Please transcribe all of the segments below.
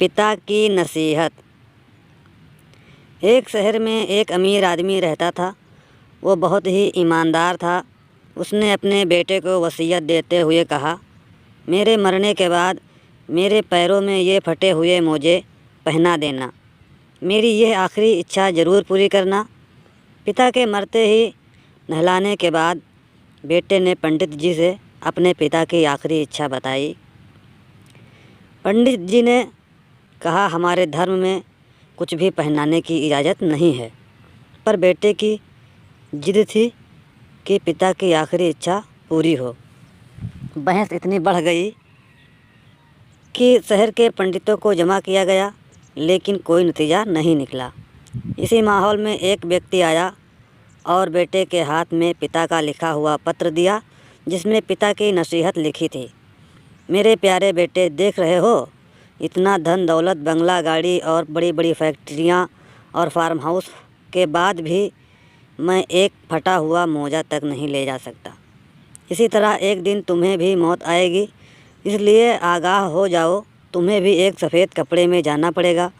पिता की नसीहत। एक शहर में एक अमीर आदमी रहता था। वो बहुत ही ईमानदार था। उसने अपने बेटे को वसीयत देते हुए कहा, मेरे मरने के बाद मेरे पैरों में ये फटे हुए मोजे पहना देना। मेरी यह आखिरी इच्छा ज़रूर पूरी करना। पिता के मरते ही नहलाने के बाद बेटे ने पंडित जी से अपने पिता की आखिरी इच्छा बताई। पंडित जी ने कहा, हमारे धर्म में कुछ भी पहनाने की इजाज़त नहीं है। पर बेटे की जिद थी कि पिता की आखिरी इच्छा पूरी हो। बहस इतनी बढ़ गई कि शहर के पंडितों को जमा किया गया, लेकिन कोई नतीजा नहीं निकला। इसी माहौल में एक व्यक्ति आया और बेटे के हाथ में पिता का लिखा हुआ पत्र दिया, जिसमें पिता की नसीहत लिखी थी। मेरे प्यारे बेटे, देख रहे हो, इतना धन दौलत, बंगला, गाड़ी और बड़ी बड़ी फैक्ट्रियाँ और फार्म हाउस के बाद भी मैं एक फटा हुआ मोजा तक नहीं ले जा सकता। इसी तरह एक दिन तुम्हें भी मौत आएगी, इसलिए आगाह हो जाओ। तुम्हें भी एक सफ़ेद कपड़े में जाना पड़ेगा।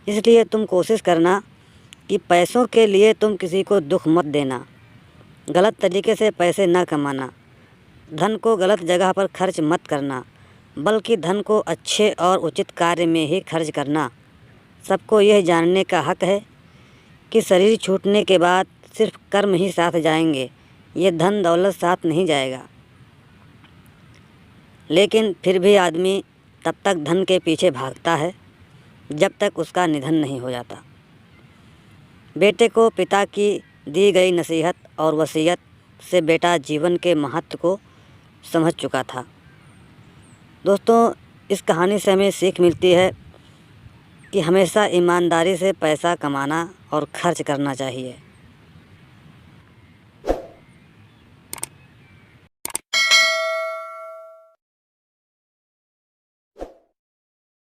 इसलिए तुम कोशिश करना कि पैसों के लिए तुम किसी को दुख मत देना, गलत तरीके से पैसे न कमाना, धन को गलत जगह पर खर्च मत करना, बल्कि धन को अच्छे और उचित कार्य में ही खर्च करना। सबको यह जानने का हक है कि शरीर छूटने के बाद सिर्फ कर्म ही साथ जाएंगे, ये धन दौलत साथ नहीं जाएगा। लेकिन फिर भी आदमी तब तक धन के पीछे भागता है जब तक उसका निधन नहीं हो जाता। बेटे को पिता की दी गई नसीहत और वसीयत से बेटा जीवन के महत्व को समझ चुका था। दोस्तों, इस कहानी से हमें सीख मिलती है कि हमेशा ईमानदारी से पैसा कमाना और खर्च करना चाहिए।